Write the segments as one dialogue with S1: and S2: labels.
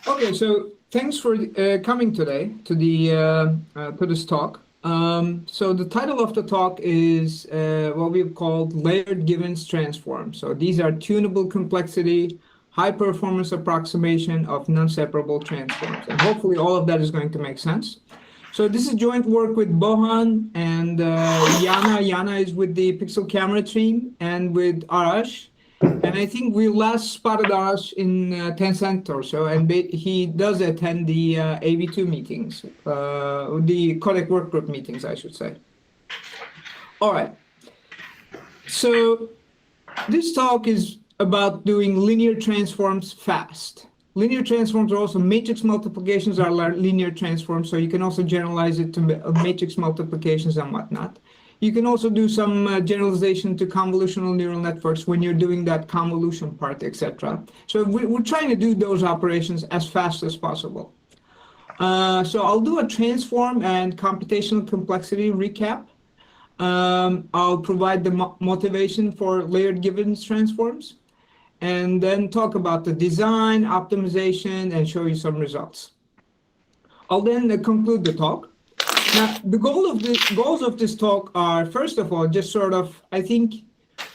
S1: Okay, so thanks for coming today to the to this talk. So the title of the talk is what we've called layered givens transform. So these are tunable complexity, high performance approximation of non-separable transforms, and hopefully all of that is going to make sense. So this is joint work with Bohan and Yana. Yana is with the Pixel Camera team and with Arash. And I think we last spotted us in Tencent or so, and he does attend the AV2 meetings, the codec workgroup meetings, I should say. All right. So this talk is about doing linear transforms fast. Linear transforms are also matrix multiplications are linear transforms, so you can also generalize it to matrix multiplications and whatnot. You can also do some generalization to convolutional neural networks when you're doing that convolution part, etc. So we're trying to do those operations as fast as possible. So I'll do a transform and computational complexity recap. I'll provide the motivation for layered givens transforms, and then talk about the design, optimization, and show you some results. I'll then conclude the talk. Now, the goals of this talk are, first of all, just sort of, I think,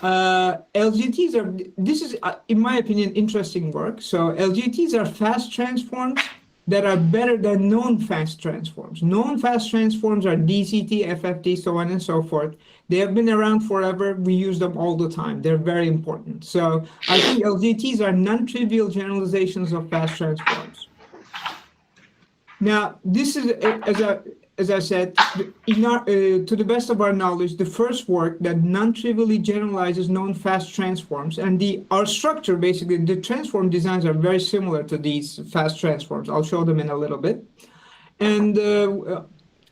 S1: LGTs are, this is, in my opinion, interesting work. So LGTs are fast transforms that are better than known fast transforms. Known fast transforms are DCT, FFT, so on and so forth. They have been around forever. We use them all the time. They're very important. So I think LGTs are non-trivial generalizations of fast transforms. Now, this is, as I said, to the best of our knowledge, the first work that non-trivially generalizes known fast transforms. And our structure, basically, the transform designs are very similar to these fast transforms. I'll show them in a little bit. And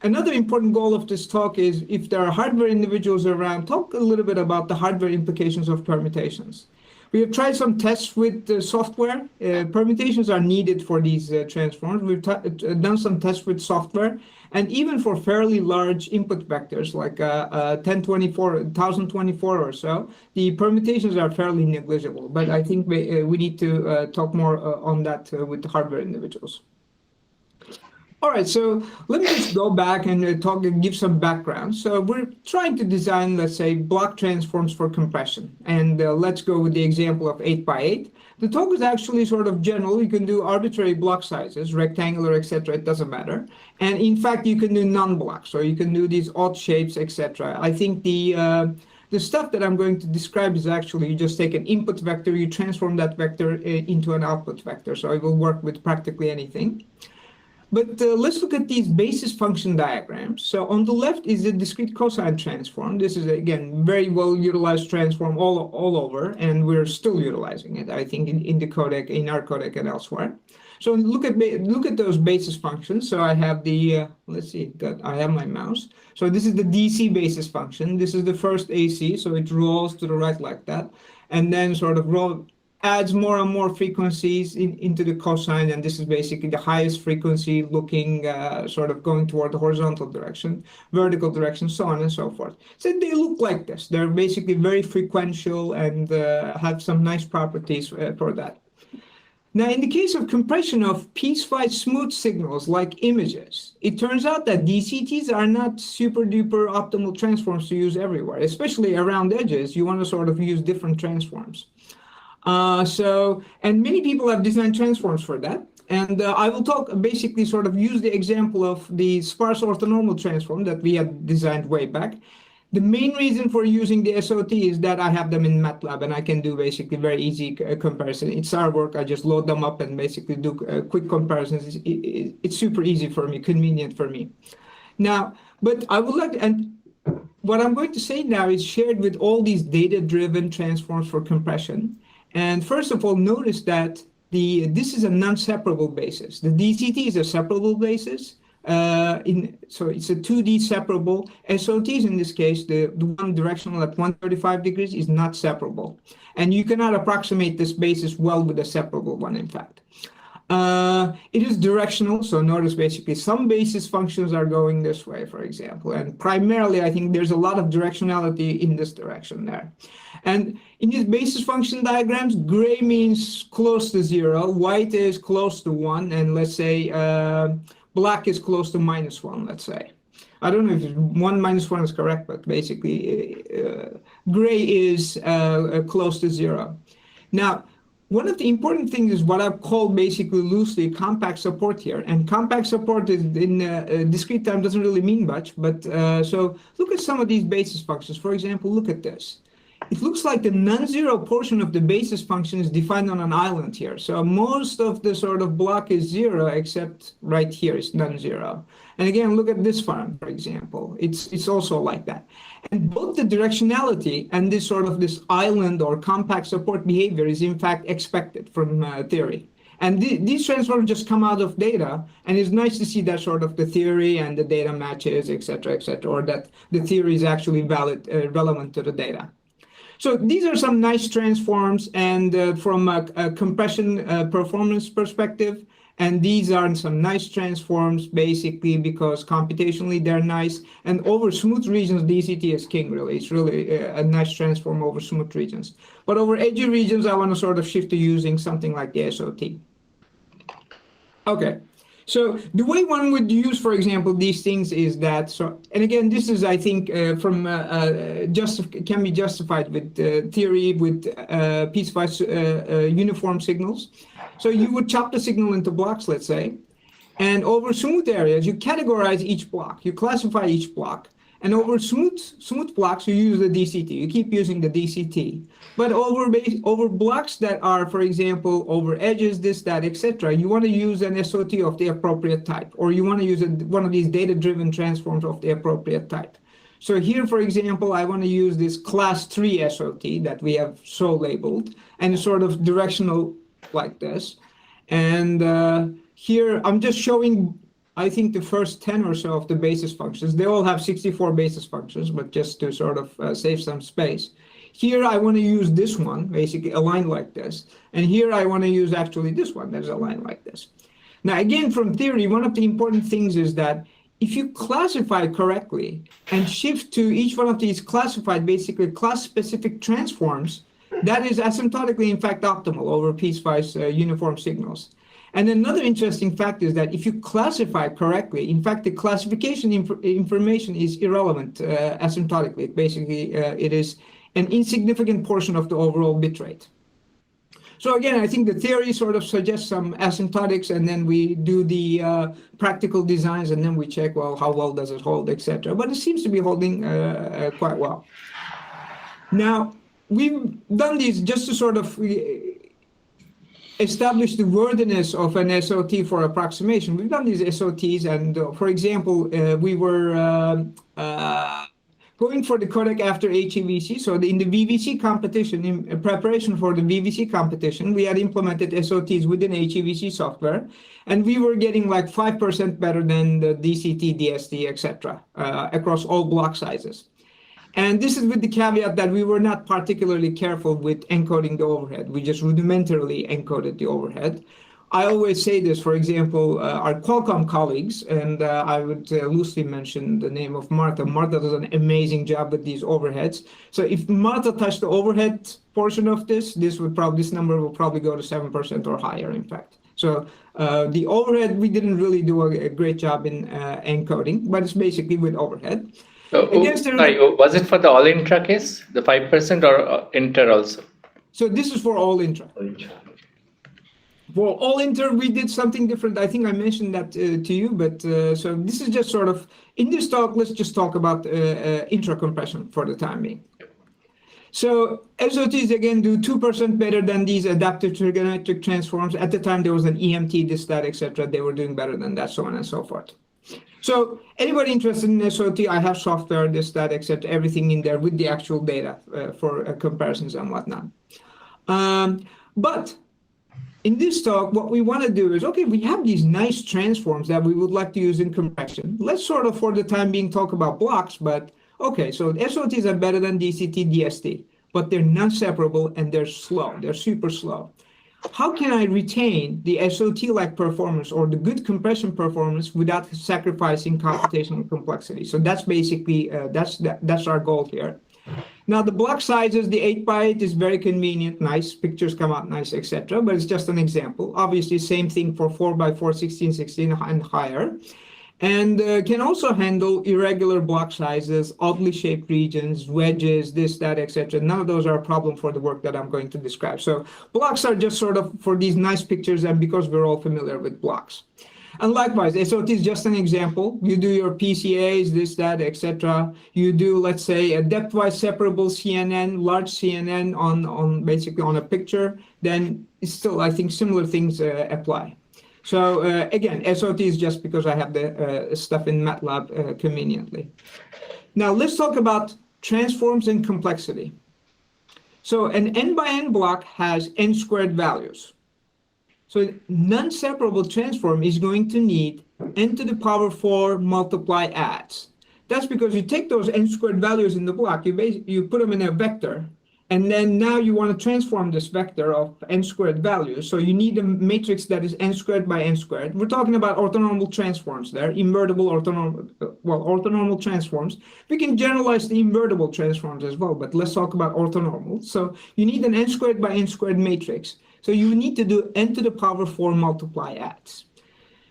S1: another important goal of this talk is, if there are hardware individuals around, talk a little bit about the hardware implications of permutations. We have tried some tests with software. Permutations are needed for these transforms. We've done some tests with software. And even for fairly large input vectors, like 1024 or so, the permutations are fairly negligible. But I think we need to talk more on that with hardware individuals. All right, so let me just go back and talk and give some background. So we're trying to design, let's say, block transforms for compression. And let's go with the example of 8x8. The talk is actually sort of general. You can do arbitrary block sizes, rectangular, etc. It doesn't matter. And in fact, you can do non-block. So you can do these odd shapes, etc. I think the stuff that I'm going to describe is actually you just take an input vector, you transform that vector into an output vector. So it will work with practically anything. But let's look at these basis function diagrams. So on the left is the discrete cosine transform. This is, again, very well utilized transform all over, and we're still utilizing it, I think, in the codec, in our codec and elsewhere. So look at those basis functions. So I have the, let's see, I have my mouse. So this is the DC basis function. This is the first AC, so it rolls to the right like that, and then sort of adds more and more frequencies into the cosine, and this is basically the highest frequency looking, sort of going toward the horizontal direction, vertical direction, so on and so forth. So they look like this. They're basically very frequential and have some nice properties for that. Now, in the case of compression of piecewise smooth signals like images, it turns out that DCTs are not super duper optimal transforms to use everywhere, especially around edges. You want to sort of use different transforms. And many people have designed transforms for that. And I will basically sort of use the example of the sparse orthonormal transform that we had designed way back. The main reason for using the SOT is that I have them in MATLAB and I can do basically very easy comparison. It's our work. I just load them up and basically do quick comparisons. It's super easy for me, convenient for me. Now, but I would like, and what I'm going to say now is shared with all these data-driven transforms for compression. And first of all, notice that this is a non-separable basis. The DCT is a separable basis. So it's a 2D separable. SOTs in this case, the one directional at 135 degrees is not separable. And you cannot approximate this basis well with a separable one, in fact. It is directional, so notice basically some basis functions are going this way, for example, and primarily I think there's a lot of directionality in this direction there. And in these basis function diagrams, gray means close to 0, white is close to 1, and let's say black is close to -1, let's say. I don't know if 1 minus 1 is correct, but basically gray is close to 0. Now, one of the important things is what I've called basically loosely compact support here. And compact support is in discrete time doesn't really mean much, but so look at some of these basis functions. For example, look at this. It looks like the non-zero portion of the basis function is defined on an island here. So most of the sort of block is 0, except right here is non-zero. And again, look at this form, for example. It's also like that. And both the directionality and this sort of this island or compact support behavior is in fact expected from theory. And these transforms just come out of data, and it's nice to see that sort of the theory and the data matches, et cetera, or that the theory is actually valid, relevant to the data. So these are some nice transforms, and from a compression performance perspective, and these are some nice transforms basically because computationally they're nice. And over smooth regions, DCT is king, really. It's really a nice transform over smooth regions. But over edgy regions, I want to sort of shift to using something like the SOT. Okay. So the way one would use, for example, these things is that, so, and again, this is, I think, can be justified with theory, with piecewise uniform signals. So you would chop the signal into blocks, let's say, and over smooth areas, you categorize each block, you classify each block, and over smooth blocks, you use the DCT. You keep using the DCT. But over blocks that are, for example, over edges, this, that, etc., you want to use an SOT of the appropriate type, or you want to use one of these data-driven transforms of the appropriate type. So here, for example, I want to use this class 3 SOT that we have so labeled, and sort of directional like this. And here, I'm just showing, I think, the first 10 or so of the basis functions. They all have 64 basis functions, but just to sort of save some space. Here, I want to use this one, basically aligned like this. And here, I want to use actually this one that's aligned like this. Now, again, from theory, one of the important things is that if you classify correctly and shift to each one of these classified, basically class-specific transforms, that is asymptotically, in fact, optimal over piecewise uniform signals. And another interesting fact is that if you classify correctly, in fact, the classification information is irrelevant asymptotically. Basically, it is an insignificant portion of the overall bit rate. So again, I think the theory sort of suggests some asymptotics, and then we do the practical designs, and then we check, well, how well does it hold, etc. But it seems to be holding quite well. Now, we've done these just to sort of establish the worthiness of an SOT for approximation. We've done these SOTs, and for example, we were going for the codec after HEVC. So in the VVC competition, in preparation for the VVC competition, we had implemented SOTs within HEVC software, and we were getting like 5% better than the DCT, DST, etc. Across all block sizes. And this is with the caveat that we were not particularly careful with encoding the overhead. We just rudimentarily encoded the overhead. I always say this, for example, our Qualcomm colleagues, and I would loosely mention the name of Martha. Martha does an amazing job with these overheads. So if Martha touched the overhead portion of this number will probably go to 7% or higher, in fact. So the overhead, we didn't really do a great job in encoding, but it's basically with overhead.
S2: Was it for the all intra case, the 5% or inter also?
S1: So this is for all intra. For all inter, we did something different. I think I mentioned that to you, but so this is just sort of, in this talk, let's just talk about intra compression for the time being. So SOTs, again, do 2% better than these adaptive trigonometric transforms. At the time, there was an EMT, this, that, etc. They were doing better than that, so on and so forth. So anybody interested in SOT, I have software, this, that, etc., everything in there with the actual data for comparisons and whatnot. But in this talk, what we want to do is, okay, we have these nice transforms that we would like to use in compression. Let's sort of, for the time being, talk about blocks, but okay, so SOTs are better than DCT, DST, but they're non-separable and they're slow. They're super slow. how can I retain the SOT-like performance or the good compression performance without sacrificing computational complexity? So that's basically, that's our goal here. Now, the block sizes, the 8x8 is very convenient, nice, pictures come out nice, etc. But it's just an example. Obviously, same thing for 4x4, 16x16 and higher. And can also handle irregular block sizes, oddly shaped regions, wedges, this, that, etc. None of those are a problem for the work that I'm going to describe. So blocks are just sort of for these nice pictures and because we're all familiar with blocks. And likewise, SOT is just an example. You do your PCAs, this, that, etc. You do, let's say, a depth-wise separable CNN, large CNN on basically on a picture, then it's still, I think, similar things apply. So again, SOT is just because I have the stuff in MATLAB conveniently. Now let's talk about transforms and complexity. So an n by n block has n squared values. So non-separable transform is going to need n to the power 4 multiply adds. That's because you take those n squared values in the block, you put them in a vector, and then now you want to transform this vector of n squared values. So you need a matrix that is n squared by n squared. We're talking about orthonormal transforms there, invertible orthonormal transforms. We can generalize the invertible transforms as well, but let's talk about orthonormal. So you need an n squared by n squared matrix. So you need to do n to the power 4 multiply adds.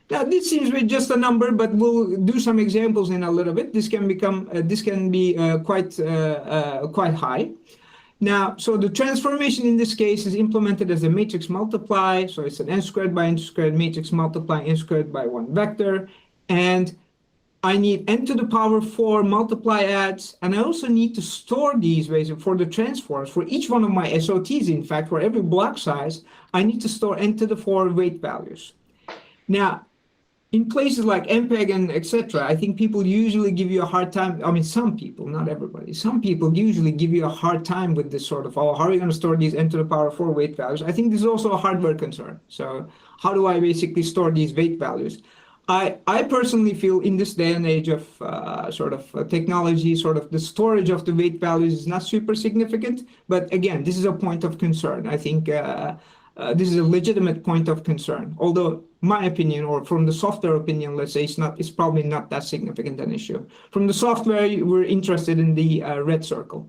S1: Now this seems to be just a number, but we'll do some examples in a little bit. This can become, quite high. Now, so the transformation in this case is implemented as a matrix multiply. So it's an n squared by n squared matrix multiply n squared by one vector. And I need n to the power 4 multiply adds. And I also need to store these ways for the transforms. For each one of my SOTs, in fact, for every block size, I need to store n to the 4 weight values. Now, in places like MPEG and etc., I think people usually give you a hard time. I mean, some people, not everybody. Some people usually give you a hard time with this sort of, oh, how are you going to store these n to the power 4 weight values? I think this is also a hardware concern. So how do I basically store these weight values? I personally feel in this day and age of technology, sort of the storage of the weight values is not super significant. But again, this is a point of concern. I think this is a legitimate point of concern. Although my opinion, or from the software opinion, let's say it's probably not that significant an issue. From the software, we're interested in the red circle.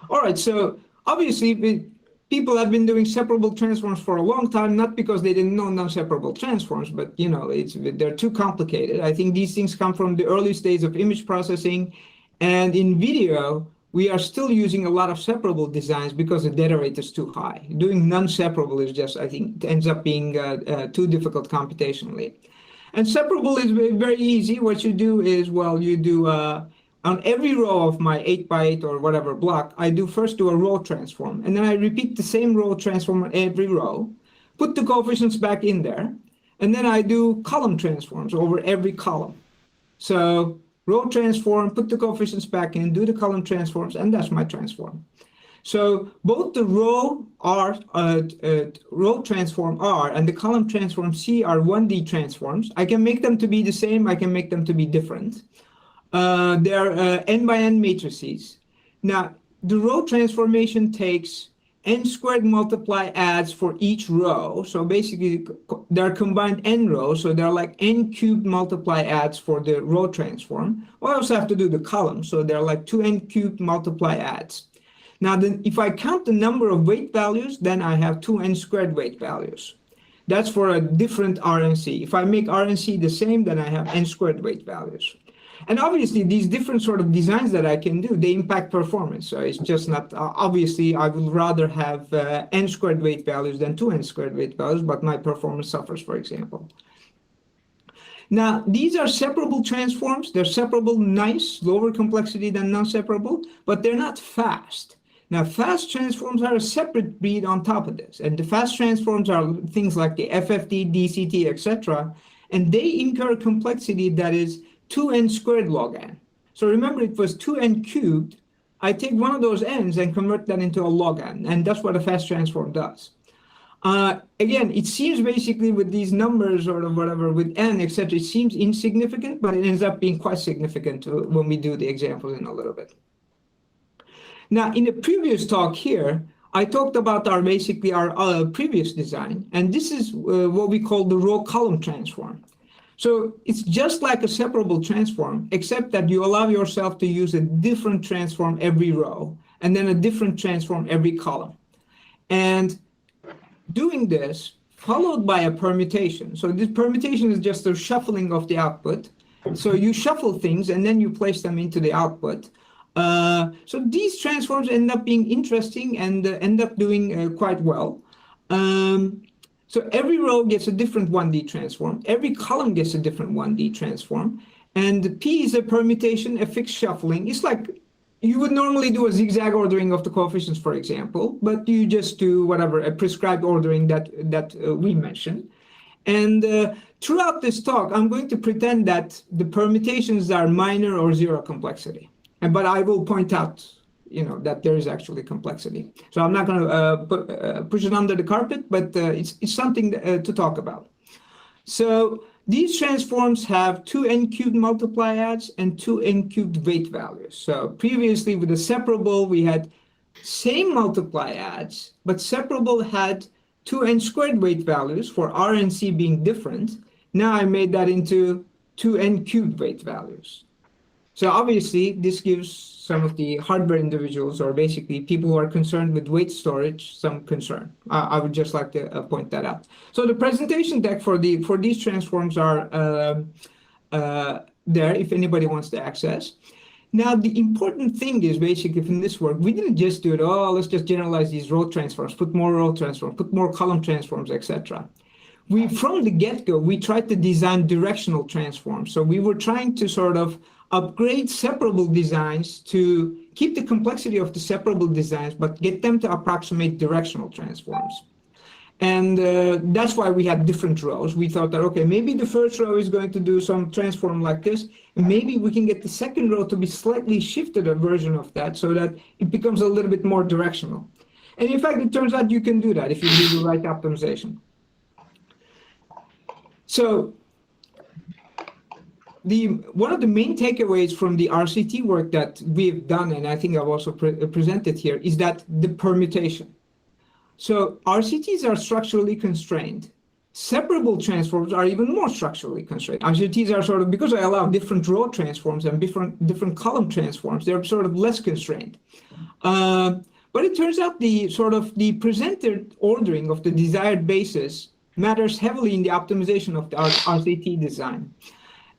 S1: All right, so obviously people have been doing separable transforms for a long time, not because they didn't know non-separable transforms, but you know, they're too complicated. I think these things come from the early stage of image processing, and in video, we are still using a lot of separable designs because the data rate is too high. Doing non-separable is just, I think, ends up being too difficult computationally. And separable is very easy. What you do is, well, you do on every row of my 8x8 or whatever block, I first do a row transform, and then I repeat the same row transform on every row, put the coefficients back in there, and then I do column transforms over every column. So row transform, put the coefficients back in, do the column transforms, and that's my transform. So both the row transform R and the column transform C are 1D transforms. I can make them to be the same, I can make them to be different. They're n by n matrices. Now, the row transformation takes n squared multiply adds for each row. So basically, they're combined n rows, so they're like n cubed multiply adds for the row transform. Well, I also have to do the column, so they're like 2n cubed multiply adds. Now, then, if I count the number of weight values, then I have 2n squared weight values. That's for a different RNC. If I make RNC the same, then I have n squared weight values. And obviously, these different sort of designs that I can do, they impact performance. So it's just not, obviously, I would rather have n squared weight values than 2n squared weight values, but my performance suffers, for example. Now, these are separable transforms. They're separable, nice, lower complexity than non-separable, but they're not fast. Now, fast transforms are a separate breed on top of this. And the fast transforms are things like the FFT, DCT, etc. And they incur complexity that is 2n squared log n. So remember, it was 2n cubed. I take one of those n's and convert that into a log n, and that's what a fast transform does. Again, it seems basically with these numbers or whatever, with n, etc., it seems insignificant, but it ends up being quite significant when we do the examples in a little bit. Now, in the previous talk here, I talked about our previous design, and this is what we call the row column transform. So it's just like a separable transform, except that you allow yourself to use a different transform every row, and then a different transform every column. And doing this followed by a permutation. So this permutation is just a shuffling of the output. So you shuffle things and then you place them into the output. So these transforms end up being interesting and end up doing quite well. So every row gets a different 1D transform. Every column gets a different 1D transform. And P is a permutation, a fixed shuffling. It's like you would normally do a zigzag ordering of the coefficients, for example, but you just do whatever, a prescribed ordering that we mentioned. And throughout this talk, I'm going to pretend that the permutations are minor or zero complexity. But I will point out, that there is actually complexity. So I'm not going to push it under the carpet, but it's something to talk about. So these transforms have two n-cubed multiply adds and two n-cubed weight values. So previously with the separable, we had same multiply adds, but separable had two n-squared weight values for R and C being different. Now I made that into two n-cubed weight values. So obviously this gives some of the hardware individuals, or basically people who are concerned with weight storage, some concern. I would just like to point that out. So the presentation deck for these transforms are there if anybody wants to access. Now the important thing is basically in this work, we didn't just do it, let's just generalize these row transforms, put more row transforms, put more column transforms, etc. From the get-go, we tried to design directional transforms. So we were trying to sort of upgrade separable designs to keep the complexity of the separable designs, but get them to approximate directional transforms. And that's why we had different rows. We thought that, okay, maybe the first row is going to do some transform like this. And maybe we can get the second row to be slightly shifted a version of that so that it becomes a little bit more directional. And in fact, it turns out you can do that if you do the right optimization. So one of the main takeaways from the RCT work that we've done, and I think I've also presented here, is that the permutation. So RCTs are structurally constrained. Separable transforms are even more structurally constrained. RCTs are sort of, because I allow different row transforms and different column transforms, they're sort of less constrained. But it turns out the presented ordering of the desired basis matters heavily in the optimization of the RCT design.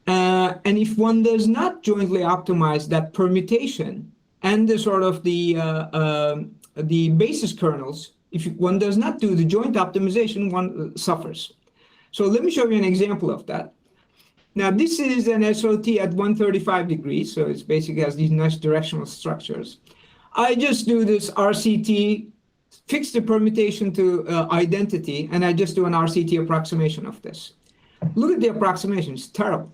S1: And if one does not jointly optimize that permutation and the basis kernels, if one does not do the joint optimization, one suffers. So let me show you an example of that. Now this is an SOT at 135 degrees, so it basically has these nice directional structures. I just do this RCT, fix the permutation to identity, and I just do an RCT approximation of this. Look at the approximation, it's terrible.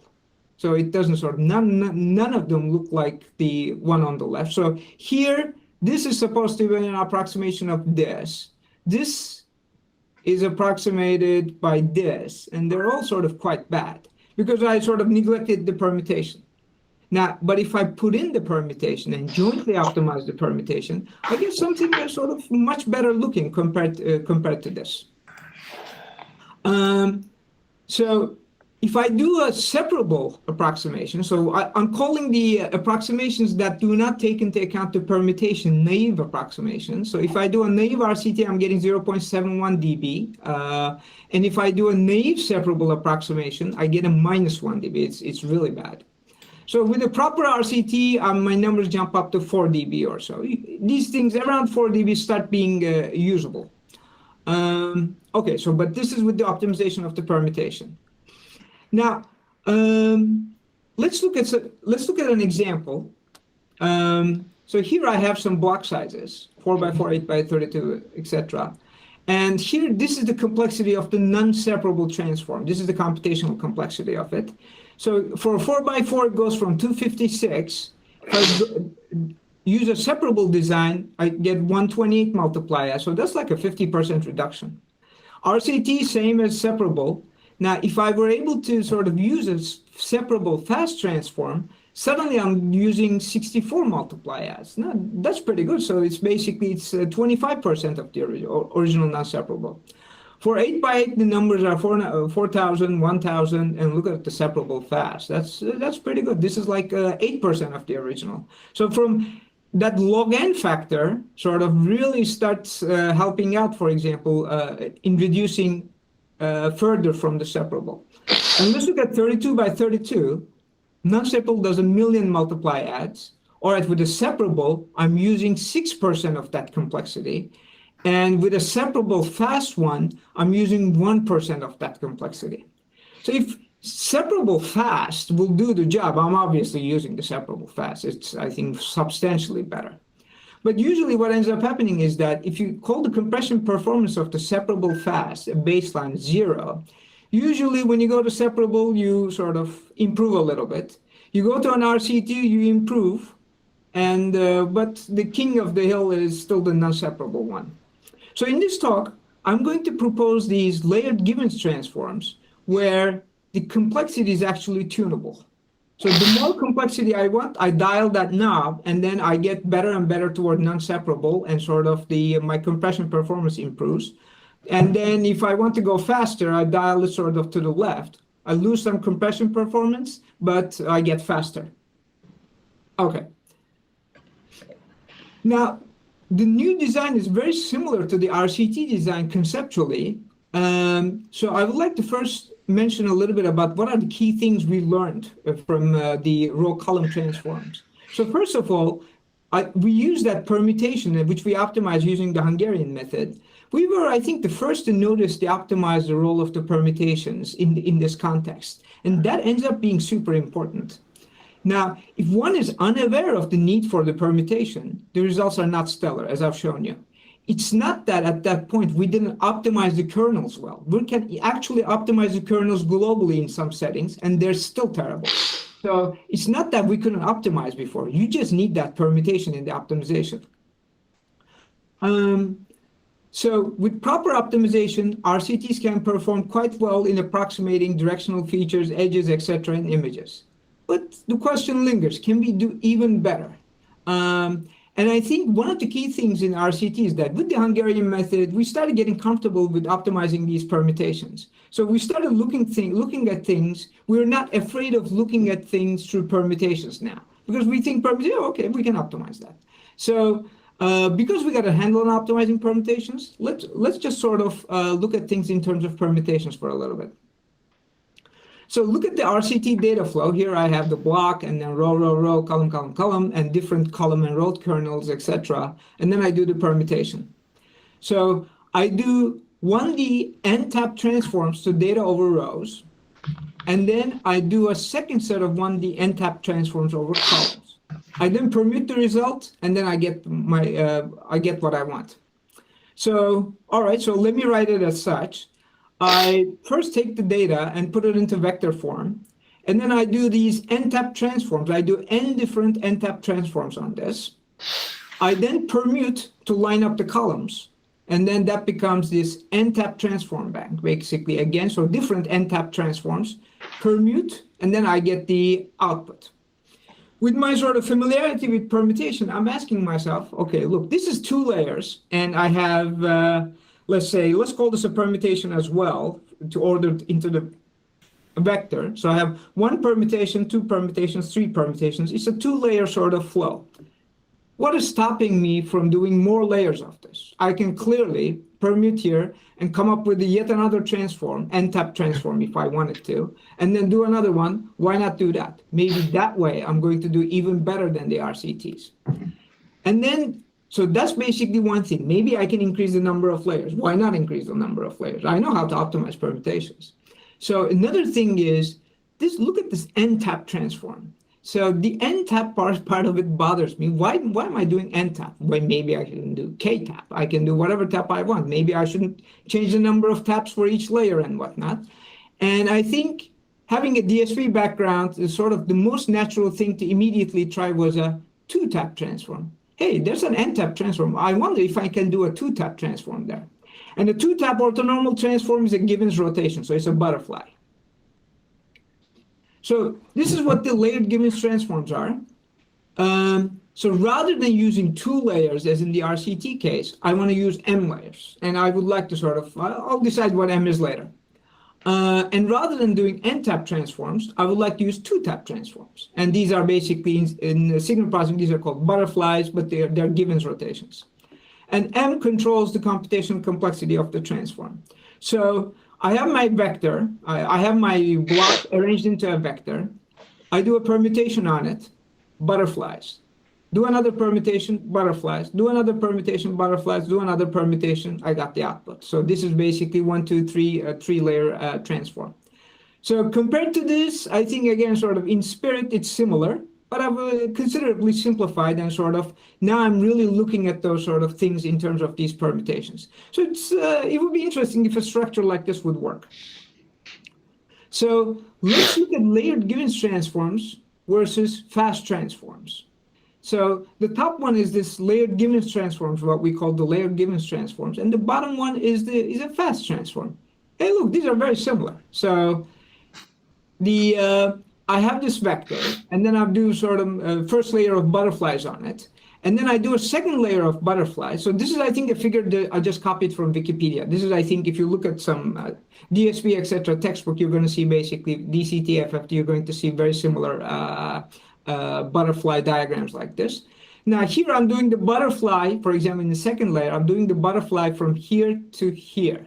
S1: So it doesn't none of them look like the one on the left. So here, this is supposed to be an approximation of this. This is approximated by this, and they're all sort of quite bad because I sort of neglected the permutation. Now, but if I put in the permutation and jointly optimize the permutation, I get something that's sort of much better looking compared to this. So if I do a separable approximation, so I'm calling the approximations that do not take into account the permutation naive approximation. So if I do a naive RCT, I'm getting 0.71 dB. And if I do a naive separable approximation, I get a -1 dB. It's really bad. So with a proper RCT, my numbers jump up to 4 dB or so. These things around 4 dB start being usable. Okay, so but this is with the optimization of the permutation. Now, let's look at an example. So here I have some block sizes, 4x4, 8x32, etc. And here, this is the complexity of the non-separable transform. This is the computational complexity of it. So for a 4x4, it goes from 256. If I use a separable design, I get 128 multiplier. So that's like a 50% reduction. RCT, same as separable. Now, if I were able to sort of use a separable fast transform, Suddenly I'm using 64 multiply adds. Now, that's pretty good. So it's basically 25% of the original non-separable. For 8 by 8, the numbers are 4,000, 1,000, and look at the separable fast. That's pretty good. This is like 8% of the original. So from that log n factor sort of really starts helping out, for example, in reducing further from the separable. And let's look at 32 by 32. Non-separable does 1,000,000 multiply adds. All right, with a separable, I'm using 6% of that complexity. And with a separable fast one, I'm using 1% of that complexity. So if separable fast will do the job, I'm obviously using the separable fast. It's, I think, substantially better. But usually what ends up happening is that if you call the compression performance of the separable fast a baseline 0, usually when you go to separable, you sort of improve a little bit. You go to an RCT, you improve. And but the king of the hill is still the non-separable one. So in this talk, I'm going to propose these layered Gibbons transforms where the complexity is actually tunable. So the more complexity I want, I dial that knob, and then I get better and better toward non-separable, and sort of my compression performance improves. And then if I want to go faster, I dial it sort of to the left. I lose some compression performance, but I get faster. Okay. Now, the new design is very similar to the RCT design conceptually. So I would like to first mention a little bit about what are the key things we learned from the row column transforms. So first of all, we use that permutation, which we optimize using the Hungarian method. We were, I think, the first to notice the optimize the role of the permutations in this context. And that ends up being super important. Now, if one is unaware of the need for the permutation, the results are not stellar, as I've shown you. It's not that at that point we didn't optimize the kernels well. We can actually optimize the kernels globally in some settings, and they're still terrible. So it's not that we couldn't optimize before. You just need that permutation in the optimization. So with proper optimization, RCTs can perform quite well in approximating directional features, edges, etc., in images. But the question lingers, can we do even better? And I think one of the key things in RCT is that with the Hungarian method, we started getting comfortable with optimizing these permutations. So we started looking at things. We're not afraid of looking at things through permutations now, because we think permutation, okay, we can optimize that. So because we got a handle on optimizing permutations, let's just sort of look at things in terms of permutations for a little bit. So look at the RCT data flow. Here I have the block and then row, row, row, column, column, column, and different column and row kernels, etc. And then I do the permutation. So I do 1D n-tap transforms to data over rows. And then I do a second set of 1D n-tap transforms over columns. I then permute the result, and then I get what I want. So, all right, so let me write it as such. I first take the data and put it into vector form, and then I do these n-tap transforms. I do n different n-tap transforms on this. I then permute to line up the columns, and then that becomes this n-tap transform bank, basically, again, so different n-tap transforms, permute, and then I get the output. With my sort of familiarity with permutation, I'm asking myself, okay, look, this is 2 layers, and I have... let's call this a permutation as well to order into the vector. So I have 1 permutation, 2 permutations, 3 permutations. It's a 2-layer sort of flow. What is stopping me from doing more layers of this? I can clearly permute here and come up with yet another transform, n-tap transform if I wanted to, and then do another one. Why not do that? Maybe that way I'm going to do even better than the RCTs. And then so that's basically one thing. Maybe I can increase the number of layers. Why not increase the number of layers? I know how to optimize permutations. So another thing is this. Look at this n-tap transform. So the n-tap part of it bothers me. Why am I doing n-tap? Well, maybe I can do k-tap. I can do whatever tap I want. Maybe I shouldn't change the number of taps for each layer and whatnot. And I think having a DSV background is sort of the most natural thing to immediately try was a 2-tap transform. Hey, there's an n-tap transform. I wonder if I can do a 2-tap transform there. And the 2-tap orthonormal transform is a Gibbons rotation, so it's a butterfly. So this is what the layered Gibbons transforms are. So rather than using 2 layers, as in the RCT case, I want to use M layers. And I would like to sort of, I'll decide what M is later. And rather than doing n-tap transforms, I would like to use 2-tap transforms. And these are basically, in signal processing, these are called butterflies, but they're Gibbons rotations. And M controls the computational complexity of the transform. So I have my vector, I have my block arranged into a vector. I do a permutation on it, butterflies. Do another permutation, butterflies. Do another permutation, butterflies. Do another permutation, I got the output. So this is basically 1, 2, 3, 3-layer transform. So compared to this, I think, again, sort of in spirit, it's similar, but I've considerably simplified and sort of, now I'm really looking at those sort of things in terms of these permutations. So it would be interesting if a structure like this would work. So let's look at layered Gibbons transforms versus fast transforms. So the top one is this layered Gibbons transforms, what we call the layered Gibbons transforms, and the bottom one is a fast transform. Hey, look, these are very similar. So I have this vector, and then I do sort of first layer of butterflies on it, and then I do a second layer of butterflies. So this is, I think, a figure that I just copied from Wikipedia. This is, I think, if you look at some DSP, etc. textbook, you're going to see basically DCT, FFT, you're going to see very similar butterfly diagrams like this. Now here I'm doing the butterfly, for example, in the second layer, I'm doing the butterfly from here to here.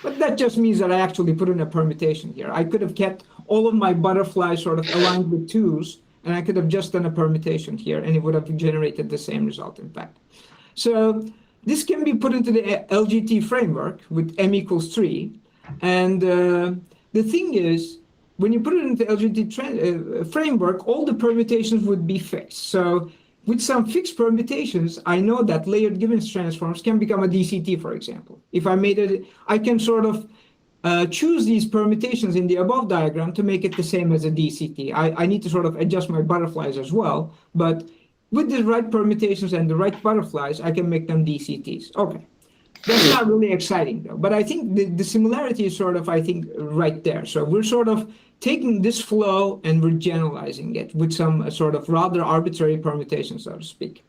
S1: But that just means that I actually put in a permutation here. I could have kept all of my butterflies sort of aligned with 2s, and I could have just done a permutation here, and it would have generated the same result, in fact. So this can be put into the LGT framework with M equals 3. And the thing is, when you put it into LGT framework, all the permutations would be fixed. So with some fixed permutations, I know that layered Gibbons transforms can become a DCT, for example. If I made it, I can sort of choose these permutations in the above diagram to make it the same as a DCT. I need to sort of adjust my butterflies as well, but with the right permutations and the right butterflies, I can make them DCTs. Okay. That's not really exciting, though. But I think the similarity is sort of, I think, right there. So we're sort of taking this flow and we're generalizing it with some sort of rather arbitrary permutation, so to speak.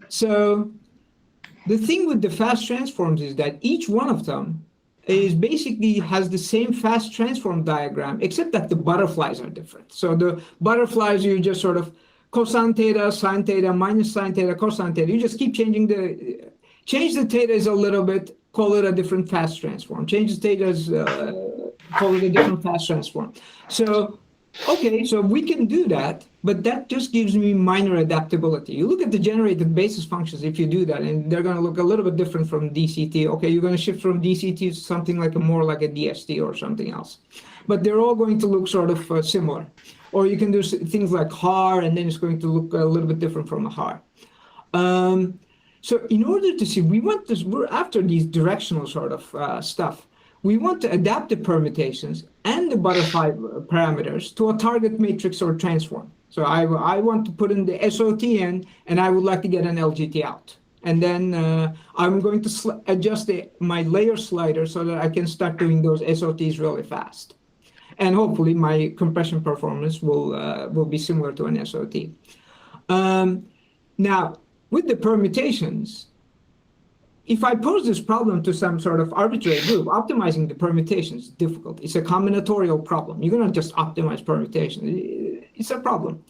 S1: So the thing with the fast transforms is that each one of them is basically has the same fast transform diagram, except that the butterflies are different. So the butterflies, you just sort of cosine theta, sine theta, minus sine theta, cosine theta. You just keep changing change the thetas a little bit, call it a different fast transform. Change the thetas, call it a different fast transform. So, okay, so we can do that, but that just gives me minor adaptability. You look at the generated basis functions if you do that, and they're going to look a little bit different from DCT. Okay, you're going to shift from DCT to something like more like a DST or something else. But they're all going to look sort of similar. Or you can do things like HAR, and then it's going to look a little bit different from a HAR. So in order to see, we're after these directional sort of stuff. We want to adapt the permutations and the butterfly parameters to a target matrix or transform. So I want to put in the SOT in, and I would like to get an LGT out. And then I'm going to adjust my layer slider so that I can start doing those SOTs really fast. And hopefully my compression performance will be similar to an SOT. Now, with the permutations, if I pose this problem to some sort of arbitrary group, optimizing the permutations is difficult. It's a combinatorial problem. You're going to just optimize permutations. It's a problem.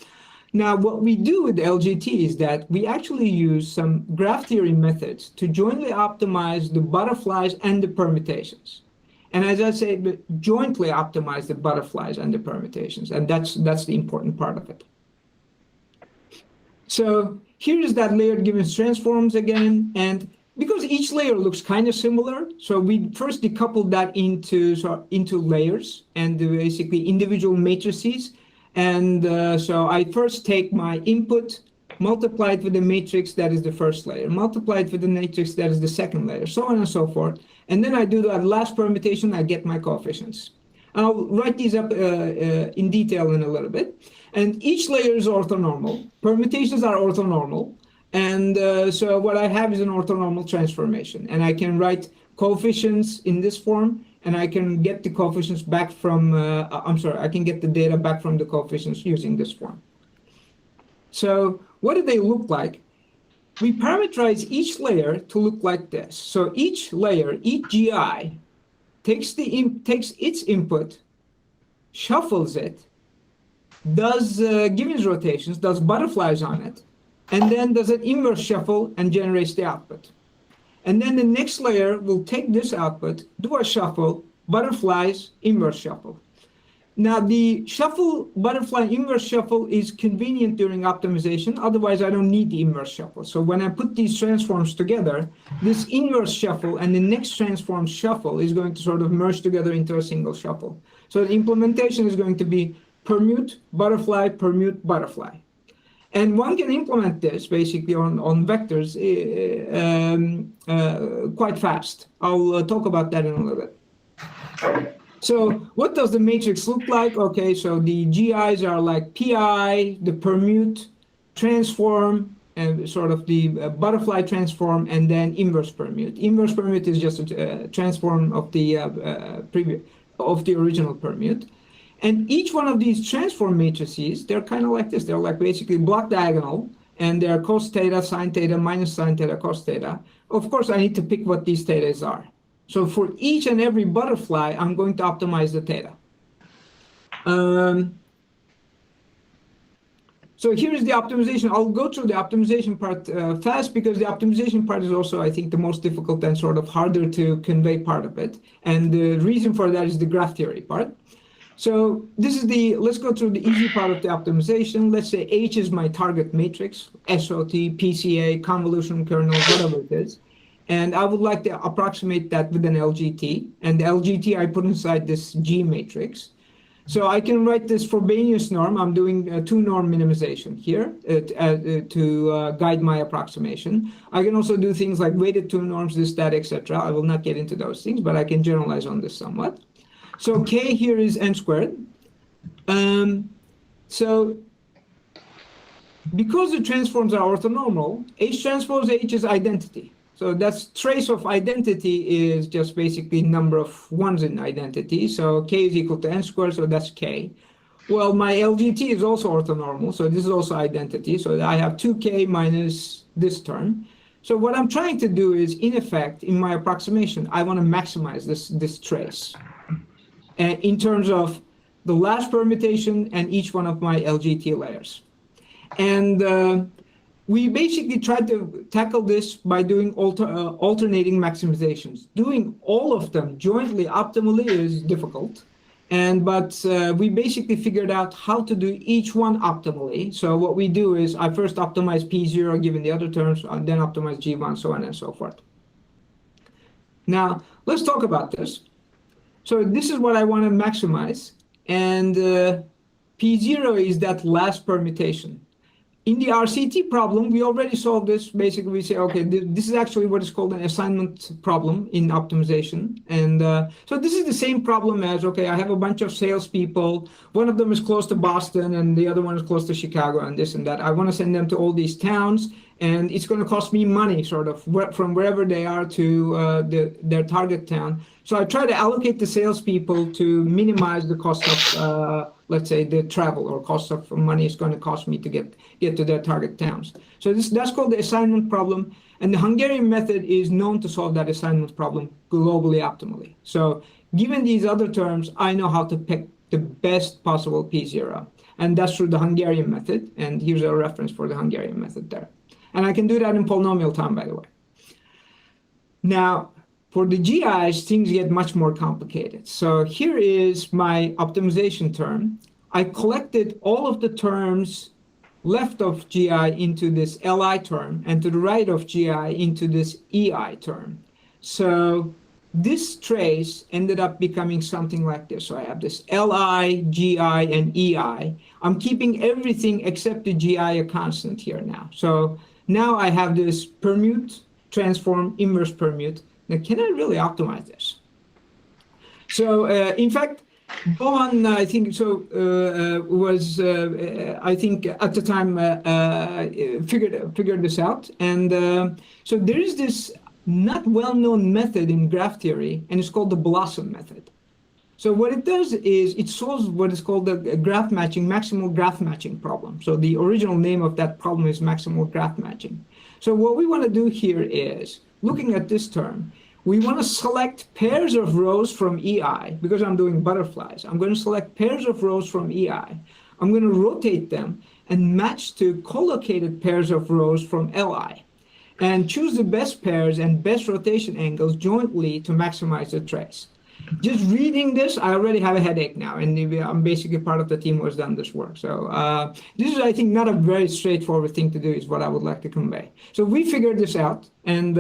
S1: Now, what we do with LGT is that we actually use some graph theory methods to jointly optimize the butterflies and the permutations. And as I said, jointly optimize the butterflies and the permutations. And that's the important part of it. So here is that layered Gibbons transforms again. And because each layer looks kind of similar, so we first decoupled that into layers and basically individual matrices. And so I first take my input, multiply it with the matrix that is the first layer, multiply it with the matrix that is the second layer, so on and so forth. And then I do that last permutation, I get my coefficients. I'll write these up in detail in a little bit. And each layer is orthonormal. Permutations are orthonormal. And so what I have is an orthonormal transformation. And I can write coefficients in this form, and I can get the coefficients back from, I can get the data back from the coefficients using this form. So what do they look like? We parameterize each layer to look like this. So each layer, each GI, takes its input, shuffles it, does Givens rotations, does butterflies on it, and then does an inverse shuffle and generates the output. And then the next layer will take this output, do a shuffle, butterflies, inverse shuffle. Now the shuffle, butterfly, inverse shuffle is convenient during optimization. Otherwise, I don't need the inverse shuffle. So when I put these transforms together, this inverse shuffle and the next transform shuffle is going to sort of merge together into a single shuffle. So the implementation is going to be permute, butterfly, permute, butterfly. And one can implement this basically on vectors quite fast. I'll talk about that in a little bit. So what does the matrix look like? Okay, so the GIs are like PI, the permute, transform, and sort of the butterfly transform, and then inverse permute. Inverse permute is just a transform of the original permute. And each one of these transform matrices, they're kind of like this. They're like basically block diagonal, and they're cos theta, sine theta, minus sine theta, cos theta. Of course, I need to pick what these thetas are. So for each and every butterfly, I'm going to optimize the theta. So here's the optimization. I'll go through the optimization part fast because the optimization part is also, I think, the most difficult and sort of harder to convey part of it. And the reason for that is the graph theory part. So this is let's go through the easy part of the optimization. Let's say H is my target matrix, SOT, PCA, convolution kernel, whatever it is. And I would like to approximate that with an LGT. And the LGT I put inside this G matrix. So I can write this Frobenius norm. I'm doing a two-norm minimization here to guide my approximation. I can also do things like weighted two norms, this, that, etc. I will not get into those things, but I can generalize on this somewhat. So K here is n squared. So because the transforms are orthonormal, H transpose H is identity. So that's trace of identity is just basically number of ones in identity. So K is equal to n squared, so that's K. Well, my LGT is also orthonormal, so this is also identity. So I have 2K minus this term. So what I'm trying to do is, in effect, in my approximation, I want to maximize this trace. And in terms of the last permutation and each one of my LGT layers. And we basically tried to tackle this by doing alternating maximizations. Doing all of them jointly optimally is difficult. But we basically figured out how to do each one optimally. So what we do is I first optimize P0 given the other terms, and then optimize G1, so on and so forth. Now, let's talk about this. So this is what I want to maximize. And P0 is that last permutation. In the RCT problem, we already solved this. Basically, we say, okay, this is actually what is called an assignment problem in optimization. And so this is the same problem as, okay, I have a bunch of salespeople. One of them is close to Boston, and the other one is close to Chicago, and this and that. I want to send them to all these towns, and it's going to cost me money, sort of, from wherever they are to their target town. So I try to allocate the salespeople to minimize the cost of, let's say, the travel or cost of money it's going to cost me to get to their target towns. So that's called the assignment problem. And the Hungarian method is known to solve that assignment problem globally optimally. So given these other terms, I know how to pick the best possible P0. And that's through the Hungarian method. And here's a reference for the Hungarian method there. And I can do that in polynomial time, by the way. Now, for the GIs, things get much more complicated. So here is my optimization term. I collected all of the terms left of GI into this LI term, and to the right of GI into this EI term. So this trace ended up becoming something like this. So I have this LI, GI, and EI. I'm keeping everything except the GI a constant here now. So now I have this permute, transform, inverse permute. Now, can I really optimize this? So, in fact, Bohan, I think, was, I think, at the time, figured this out. And so there is this not well-known method in graph theory, and it's called the Blossom method. So what it does is it solves what is called the graph matching, maximal graph matching problem. So the original name of that problem is maximal graph matching. So what we want to do here is, looking at this term, we want to select pairs of rows from EI, because I'm doing butterflies. I'm going to select pairs of rows from EI. I'm going to rotate them and match to collocated pairs of rows from LI, and choose the best pairs and best rotation angles jointly to maximize the trace. Just reading this, I already have a headache now, and I'm basically part of the team who has done this work. So this is, I think, not a very straightforward thing to do, is what I would like to convey. So we figured this out, and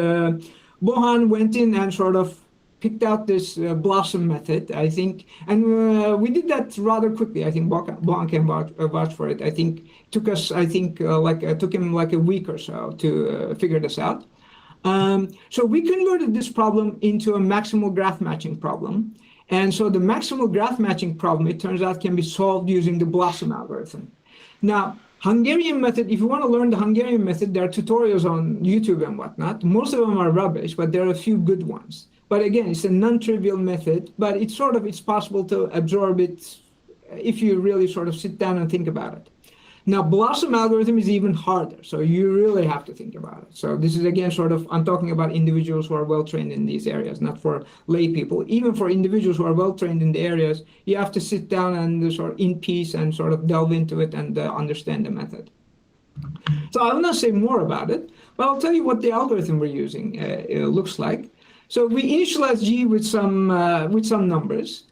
S1: Bohan went in and sort of picked out this Blossom method, I think, and we did that rather quickly. I think Bohan can vouch for it. I think it took us, took him like a week or so to figure this out. So we converted this problem into a maximal graph matching problem. And so the maximal graph matching problem, it turns out, can be solved using the Blossom algorithm. Now, Hungarian method, if you want to learn the Hungarian method, there are tutorials on YouTube and whatnot. Most of them are rubbish, but there are a few good ones. But again, it's a non-trivial method, but it's possible to absorb it if you really sort of sit down and think about it. Now, Blossom algorithm is even harder, so you really have to think about it. So this is, again, I'm talking about individuals who are well-trained in these areas, not for lay people. Even for individuals who are well-trained in the areas, you have to sit down and sort of in peace and sort of delve into it and understand the method. So I will not say more about it, but I'll tell you what the algorithm we're using looks like. So we initialize G with some numbers,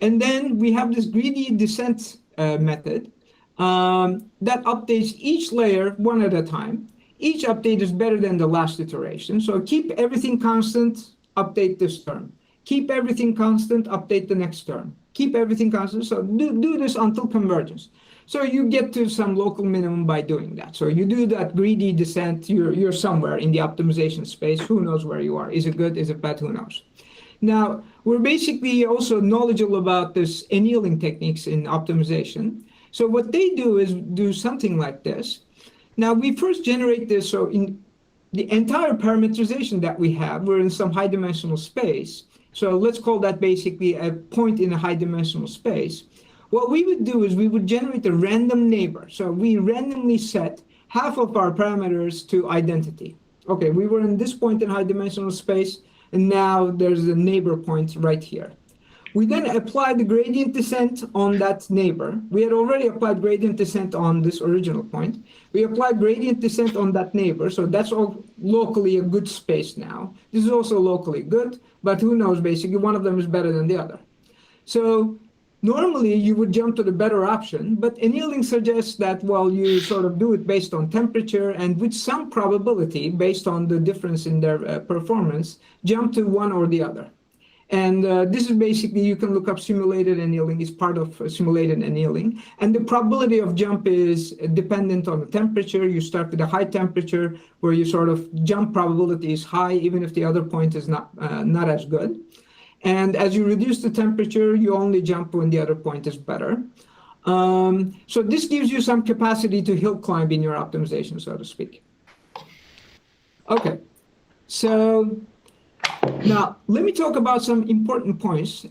S1: and then we have this greedy descent method that updates each layer one at a time. Each update is better than the last iteration. So keep everything constant, update this term. Keep everything constant, update the next term. Keep everything constant. So do this until convergence. So you get to some local minimum by doing that. So you do that greedy descent, you're somewhere in the optimization space. Who knows where you are? Is it good? Is it bad? Who knows? Now, we're basically also knowledgeable about this annealing techniques in optimization. So what they do is do something like this. Now, we first generate this. So in the entire parameterization that we have, we're in some high dimensional space. So let's call that basically a point in a high dimensional space. What we would do is we would generate a random neighbor. So we randomly set half of our parameters to identity. Okay, we were in this point in high dimensional space, and now there's a neighbor point right here. We then apply the gradient descent on that neighbor. We had already applied gradient descent on this original point. We applied gradient descent on that neighbor, so that's all locally a good space now. This is also locally good, but who knows, basically one of them is better than the other. So normally you would jump to the better option, but annealing suggests that, well, you sort of do it based on temperature and with some probability based on the difference in their performance, jump to one or the other. And this is basically, you can look up simulated annealing. It's part of simulated annealing. And the probability of jump is dependent on the temperature. You start with a high temperature where you sort of jump probability is high, even if the other point is not as good. And as you reduce the temperature, you only jump when the other point is better. So this gives you some capacity to hill climb in your optimization, so to speak. Okay, so now let me talk about some important points.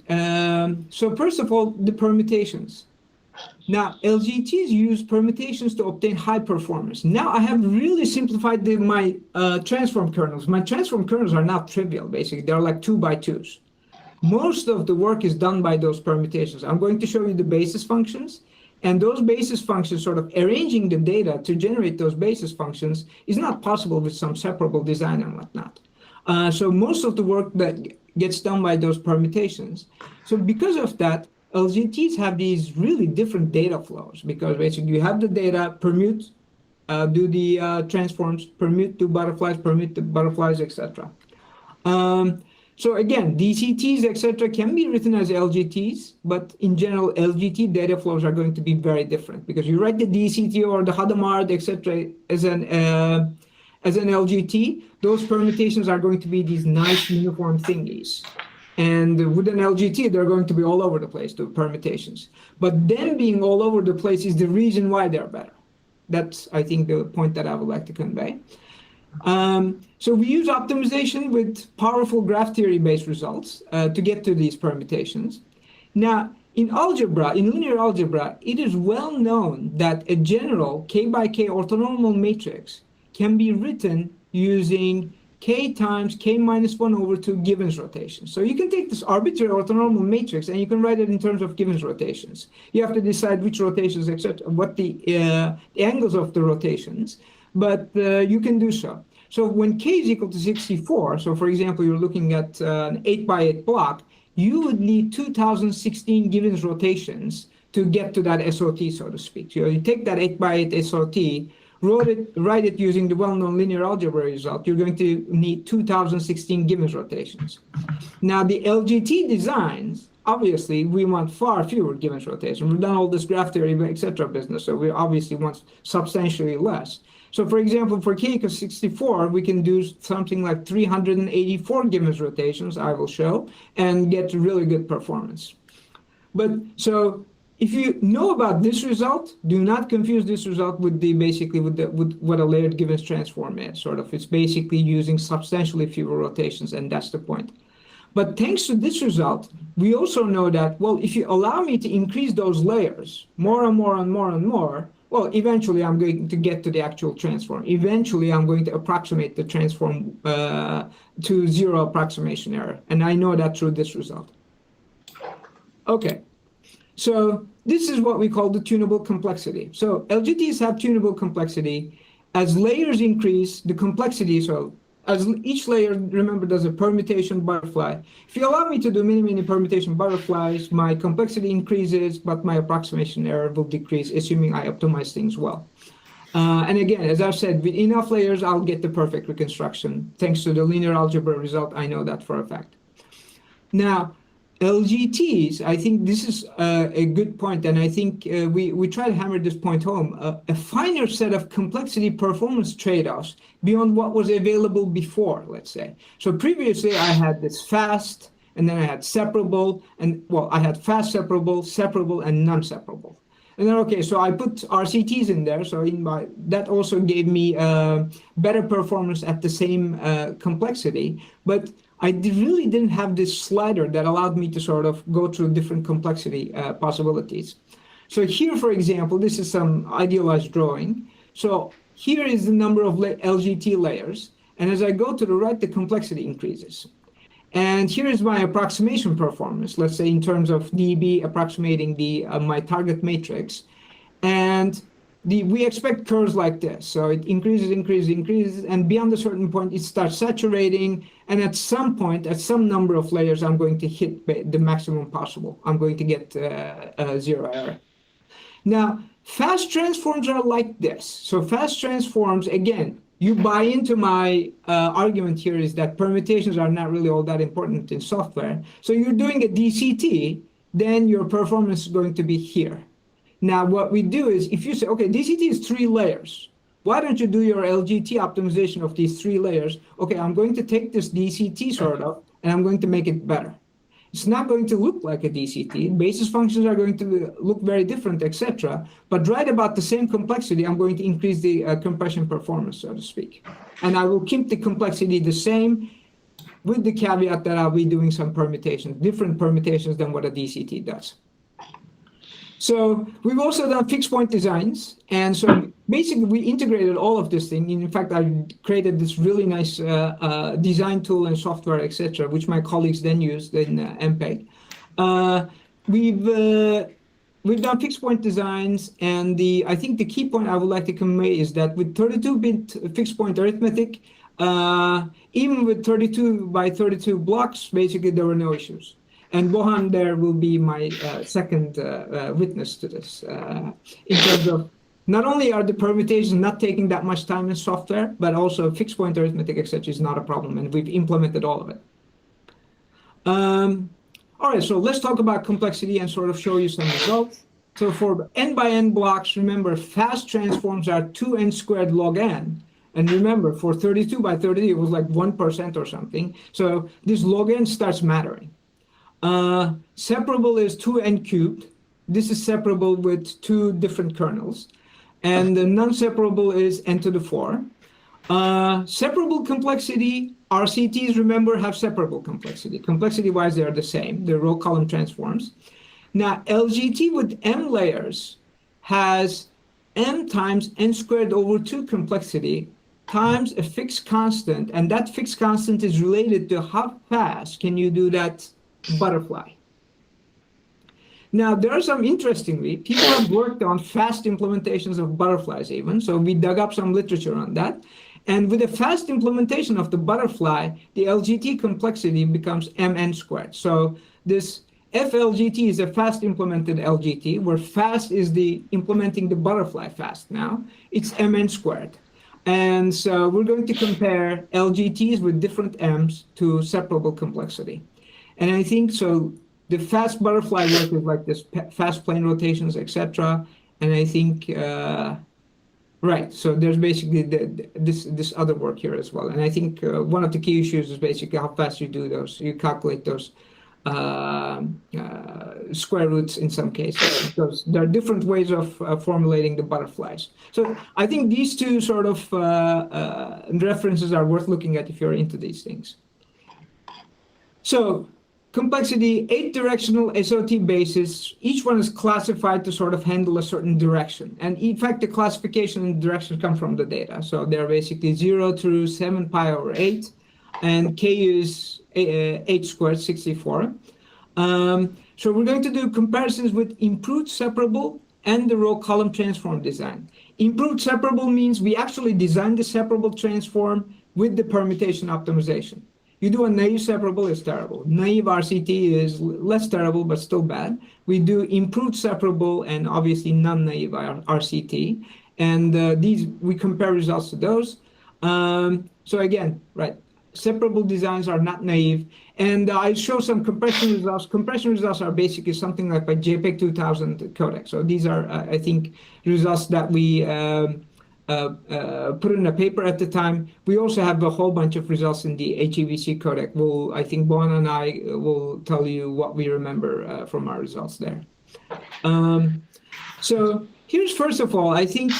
S1: So first of all, the permutations. Now, LGTs use permutations to obtain high performance. Now I have really simplified my transform kernels. My transform kernels are not trivial, basically. They're like 2x2s. Most of the work is done by those permutations. I'm going to show you the basis functions, and those basis functions, sort of arranging the data to generate those basis functions, is not possible with some separable design and whatnot. So most of the work that gets done by those permutations. So because of that, LGTs have these really different data flows, because basically you have the data, permute, do the transforms, permute to butterflies, etc. So again, DCTs, etc., can be written as LGTs, but in general, LGT data flows are going to be very different, because you write the DCT or the Hadamard, etc., as an LGT, those permutations are going to be these nice uniform thingies. And with an LGT, they're going to be all over the place, the permutations. But them being all over the place is the reason why they're better. That's, I think, the point that I would like to convey. So we use optimization with powerful graph theory-based results to get to these permutations. Now, in algebra, in linear algebra, it is well known that a general k by k orthonormal matrix can be written using k times k minus 1 over 2 Givens rotations. So you can take this arbitrary orthonormal matrix and you can write it in terms of Givens rotations. You have to decide which rotations, etc., what the angles of the rotations, but you can do so. So when k is equal to 64, so for example, you're looking at an 8 by 8 block, you would need 2016 Givens rotations to get to that SOT, so to speak. So you take that 8 by 8 SOT, write it using the well-known linear algebra result, you're going to need 2016 Givens rotations. Now, the LGT designs, obviously, we want far fewer Givens rotations. We've done all this graph theory, etc. business, so we obviously want substantially less. So, for example, for k equals 64, we can do something like 384 Givens rotations, I will show, and get really good performance. But so if you know about this result, do not confuse this result with with what a layered Givens transform is. Sort of, it's basically using substantially fewer rotations, and that's the point. But thanks to this result, we also know that, well, if you allow me to increase those layers more and more and more and more, well, eventually I'm going to get to the actual transform. Eventually, I'm going to approximate the transform to zero approximation error. And I know that through this result. Okay, so this is what we call the tunable complexity. So LGTs have tunable complexity. As layers increase, the complexity, so as each layer, remember, does a permutation butterfly. If you allow me to do many, many permutation butterflies, my complexity increases, but my approximation error will decrease, assuming I optimize things well. And again, as I've said, with enough layers, I'll get the perfect reconstruction. Thanks to the linear algebra result, I know that for a fact. Now, LGTs, I think this is a good point, and I think we try to hammer this point home. A finer set of complexity performance trade-offs beyond what was available before, let's say. So previously, I had this fast, and then I had separable, and well, I had fast separable, separable, and non-separable. And then, okay, so I put RCTs in there, so that also gave me better performance at the same complexity, but I really didn't have this slider that allowed me to sort of go through different complexity possibilities. So here, for example, this is some idealized drawing. So here is the number of LGT layers. And as I go to the right, the complexity increases. And here is my approximation performance, let's say in terms of dB approximating my target matrix. And we expect curves like this. So it increases, increases, increases, and beyond a certain point, it starts saturating. And at some point, at some number of layers, I'm going to hit the maximum possible. I'm going to get zero error. Now, fast transforms are like this. So fast transforms, again, you buy into my argument here is that permutations are not really all that important in software. So you're doing a DCT, then your performance is going to be here. Now, what we do is, if you say, okay, DCT is 3 layers, why don't you do your LGT optimization of these 3 layers? Okay, I'm going to take this DCT sort of, and I'm going to make it better. It's not going to look like a DCT. Basis functions are going to look very different, etc. But right about the same complexity, I'm going to increase the compression performance, so to speak. And I will keep the complexity the same with the caveat that I'll be doing some permutations, different permutations than what a DCT does. So we've also done fixed point designs. And so basically we integrated all of this thing. In fact, I created this really nice design tool and software, etc., which my colleagues then used in MPEG. We've done fixed point designs. And I think the key point I would like to convey is that with 32-bit fixed point arithmetic, even with 32 by 32 blocks, basically there were no issues. And Bohan there will be my second witness to this in terms of not only are the permutations not taking that much time in software, but also fixed point arithmetic, etc., is not a problem, and we've implemented all of it. All right, so let's talk about complexity and sort of show you some results. So for n by n blocks, remember, fast transforms are 2n squared log n. And remember, for 32 by 30, it was like 1% or something. So this log n starts mattering. Separable is 2n cubed. This is separable with 2 different kernels. And the non-separable is n to the 4. Separable complexity, RCTs, remember, have separable complexity. Complexity-wise, they are the same. They're row column transforms. Now, LGT with M layers has M times n squared over 2 complexity times a fixed constant, and that fixed constant is related to how fast can you do that butterfly. Now, there are some, interestingly, people have worked on fast implementations of butterflies even, so we dug up some literature on that. And with a fast implementation of the butterfly, the LGT complexity becomes mn squared. So this FLGT is a fast implemented LGT, where fast is the implementing the butterfly fast now. It's mn squared. And so we're going to compare LGTs with different M's to separable complexity. And I think so the fast butterfly work is like this fast plane rotations, etc. And I think, right, so there's basically this other work here as well. And I think one of the key issues is basically how fast you do those. You calculate those square roots in some cases, because there are different ways of formulating the butterflies. So I think these two sort of references are worth looking at if you're into these things. So complexity, 8 directional SOT bases. Each one is classified to sort of handle a certain direction. And in fact, the classification and direction come from the data. So they're basically 0 through 7 pi over 8. And K is 8 squared, 64. So we're going to do comparisons with improved separable and the row column transform design. Improved separable means we actually designed the separable transform with the permutation optimization. You do a naive separable, it's terrible. Naive RCT is less terrible, but still bad. We do improved separable and obviously non-naive RCT. And we compare results to those. So again, right, separable designs are not naive. And I show some compression results. Compression results are basically something like a JPEG 2000 codec. So these are, I think, results that we put in a paper at the time. We also have a whole bunch of results in the HEVC codec. I think Bon and I will tell you what we remember from our results there. So here's, first of all, I think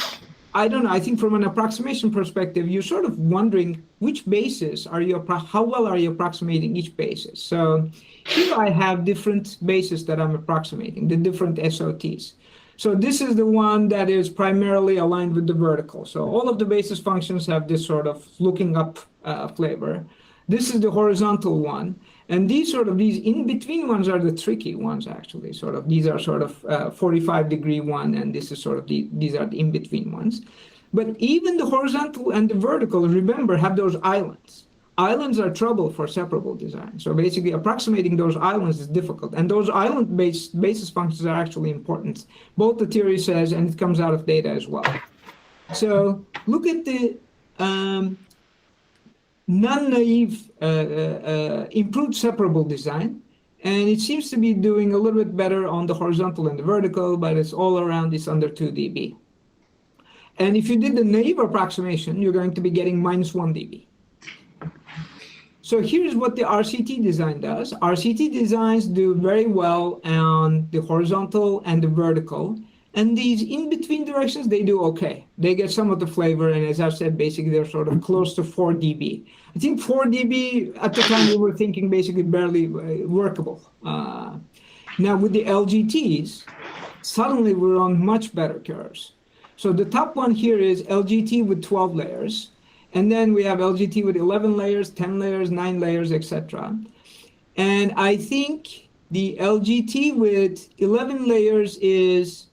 S1: from an approximation perspective, you're sort of wondering which basis how well are you approximating each basis? So here I have different bases that I'm approximating, the different SOTs. So this is the one that is primarily aligned with the vertical. So all of the basis functions have this sort of looking up flavor. This is the horizontal one. And these in-between ones are the tricky ones, actually. These are sort of 45-degree one, and this is these are the in-between ones. But even the horizontal and the vertical, remember, have those islands. Islands are trouble for separable design. So basically, approximating those islands is difficult. And those island-based basis functions are actually important. Both the theory says, and it comes out of data as well. So look at the non-naive improved separable design. And it seems to be doing a little bit better on the horizontal and the vertical, but it's all around, it's under 2 dB. And if you did the naive approximation, you're going to be getting -1 dB. So here's what the RCT design does. RCT designs do very well on the horizontal and the vertical. And these in-between directions, they do okay. They get some of the flavor. And as I've said, basically, they're sort of close to 4 dB. I think 4 dB, at the time, we were thinking basically barely workable. Now, with the LGTs, suddenly we're on much better curves. So the top one here is LGT with 12 layers. And then we have LGT with 11 layers, 10 layers, 9 layers, etc. And I think the LGT with 11 layers is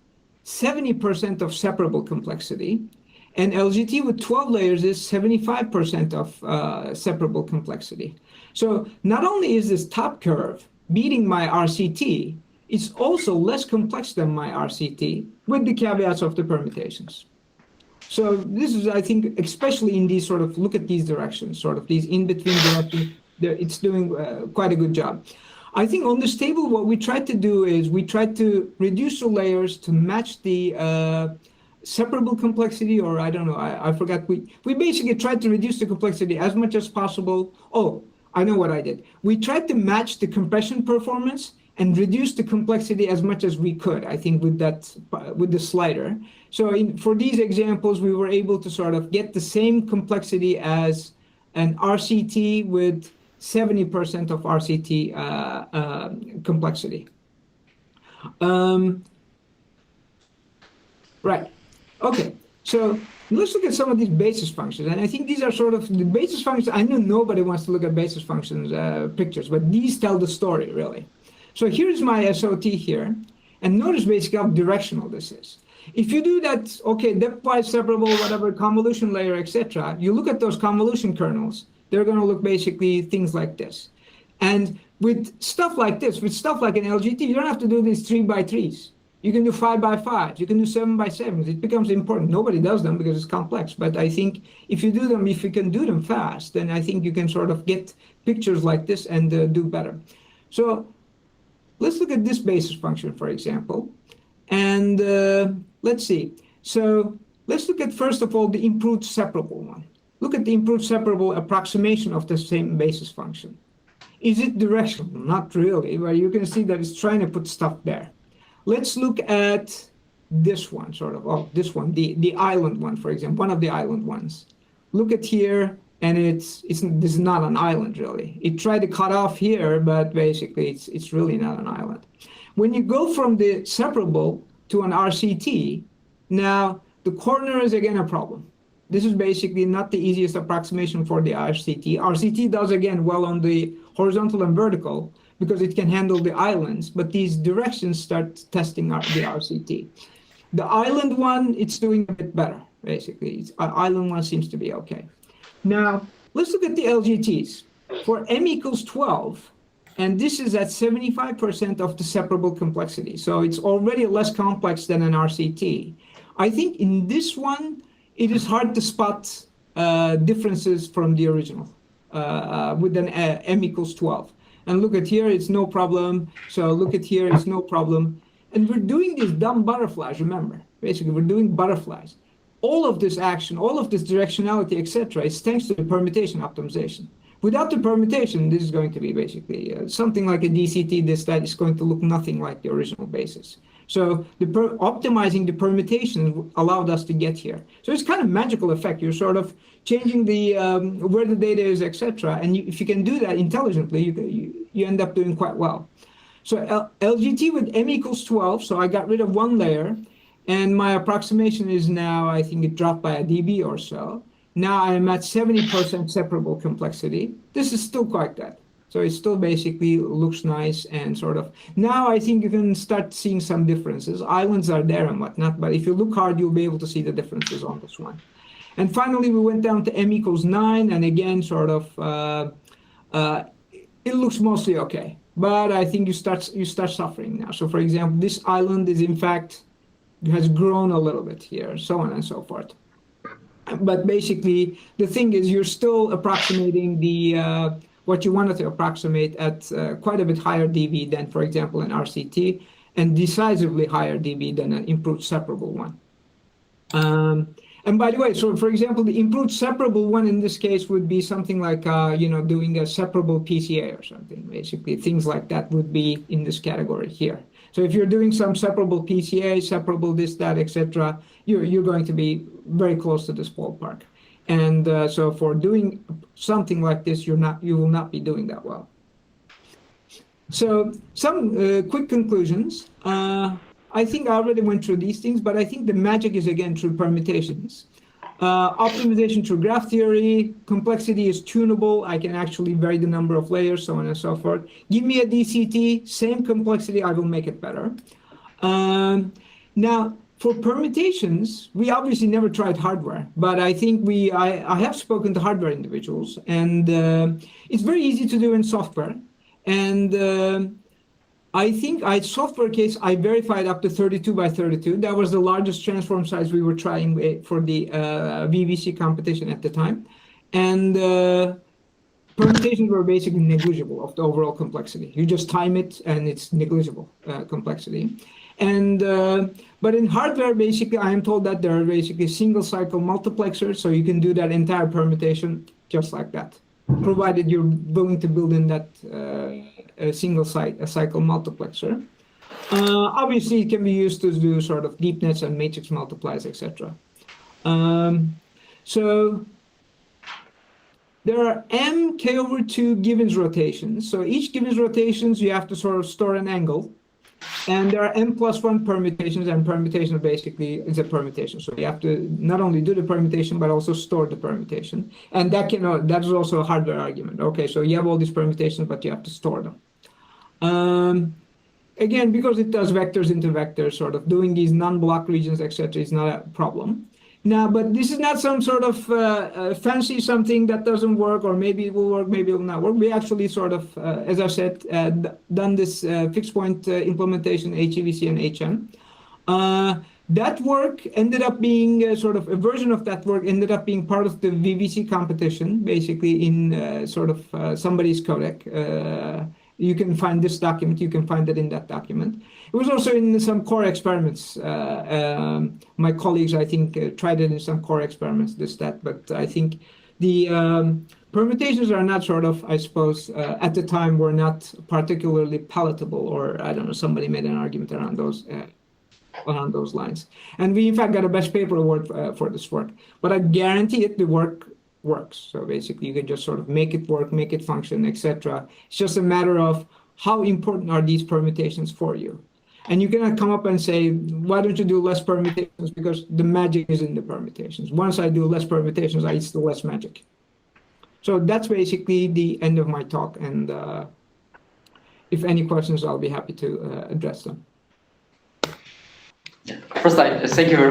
S1: 70% of separable complexity. And LGT with 12 layers is 75% of separable complexity. So not only is this top curve beating my RCT, it's also less complex than my RCT with the caveats of the permutations. So this is, I think, especially in these sort of, look at these directions, sort of these in-between directions, it's doing quite a good job. I think on this table, what we tried to do is we tried to reduce the layers to match the separable complexity, or I don't know, I forgot. We basically tried to reduce the complexity as much as possible. Oh, I know what I did. We tried to match the compression performance and reduce the complexity as much as we could, I think, with the slider. So for these examples, we were able to sort of get the same complexity as an RCT with 70% of RCT complexity. Right. Okay. So let's look at some of these basis functions. And I think these are sort of the basis functions. I know nobody wants to look at basis functions pictures, but these tell the story, really. So here's my SOT here. And notice basically how directional this is. If you do that, okay, depth-wise separable, whatever, convolution layer, etc., you look at those convolution kernels, they're going to look basically things like this. And with stuff like this, with stuff like an LGT, you don't have to do these 3x3s. You can do 5x5s. You can do 7x7s. It becomes important. Nobody does them because it's complex. But I think if you do them, if you can do them fast, then I think you can sort of get pictures like this and do better. So let's look at this basis function, for example. And let's see. So let's look at, first of all, the improved separable one. Look at the improved separable approximation of the same basis function. Is it directional? Not really, but you can see that it's trying to put stuff there. Let's look at this one, sort of. Oh, this one, the island one, for example, one of the island ones. Look at here, and this is not an island, really. It tried to cut off here, but basically it's really not an island. When you go from the separable to an RCT, now the corner is again a problem. This is basically not the easiest approximation for the RCT. RCT does, again, well on the horizontal and vertical because it can handle the islands, but these directions start testing the RCT. The island one, it's doing a bit better, basically. Island one seems to be okay. Now, let's look at the LGTs. For m equals 12, and this is at 75% of the separable complexity, so it's already less complex than an RCT. I think in this one, it is hard to spot differences from the original with an m equals 12. And look at here, it's no problem. So look at here, it's no problem. And we're doing these dumb butterflies, remember. Basically, we're doing butterflies. All of this action, all of this directionality, etc., is thanks to the permutation optimization. Without the permutation, this is going to be basically something like a DCT, that is going to look nothing like the original basis. So optimizing the permutations allowed us to get here. So it's kind of magical effect. You're sort of changing the where the data is, etc. And if you can do that intelligently, you end up doing quite well. So LGT with m equals 12. So I got rid of one layer, and my approximation is now, I think it dropped by a dB or so. Now I'm at 70% separable complexity. This is still quite good. So it still basically looks nice and sort of, now I think you can start seeing some differences. Islands are there and whatnot, but if you look hard, you'll be able to see the differences on this one. And finally, we went down to m equals 9, and again, sort of, it looks mostly okay. But I think you start suffering now. So for example, this island is in fact, has grown a little bit here, so on and so forth. But basically, the thing is you're still approximating the, what you wanted to approximate at quite a bit higher dB than, for example, an RCT, and decisively higher dB than an improved separable one. And by the way, so for example, the improved separable one in this case would be something like, doing a separable PCA or something. Basically, things like that would be in this category here. So if you're doing some separable PCA, separable this, that, etc., you're going to be very close to this ballpark. And so for doing something like this, you will not be doing that well. So some quick conclusions. I think I already went through these things, but I think the magic is again through permutations. Optimization through graph theory, complexity is tunable. I can actually vary the number of layers, so on and so forth. Give me a DCT, same complexity, I will make it better. Now, for permutations, we obviously never tried hardware, but I think I have spoken to hardware individuals, and it's very easy to do in software. And I think software case, I verified up to 32 by 32. That was the largest transform size we were trying for the VVC competition at the time. And permutations were basically negligible of the overall complexity. You just time it and it's negligible complexity. And but in hardware, basically, I am told that there are basically single cycle multiplexers, so you can do that entire permutation just like that. provided you're willing to build in that a cycle multiplexer. Obviously, it can be used to do sort of deep nets and matrix multiplies, etc. So there are m k over 2 Givens rotations. So each Givens rotations, you have to sort of store an angle. And there are m plus 1 permutations, and permutation basically is a permutation. So you have to not only do the permutation, but also store the permutation. And that is also a hardware argument. Okay, so you have all these permutations, but you have to store them. Again, because it does vectors into vectors, sort of doing these non-block regions, etc., is not a problem. Now, but this is not some sort of fancy something that doesn't work, or maybe it will work, maybe it will not work. We actually sort of, as I said, done this fixed point implementation, HEVC and HM. That work ended up being sort of a version of that work ended up being part of the VVC competition, basically in sort of somebody's codec. You can find this document, you can find it in that document. It was also in some core experiments. My colleagues, I think, tried it in some core experiments, but I think the permutations are not sort of, I suppose, at the time were not particularly palatable, or I don't know, somebody made an argument around those lines. And we, in fact, got a best paper award for this work. But I guarantee it, the work works. So basically, you can just sort of make it work, make it function, etc. It's just a matter of how important are these permutations for you. And you cannot come up and say, why don't you do less permutations? Because the magic is in the permutations. Once I do less permutations, I still less magic. So that's basically the end of my talk. And if any questions, I'll be happy to address them.
S3: First, thank you very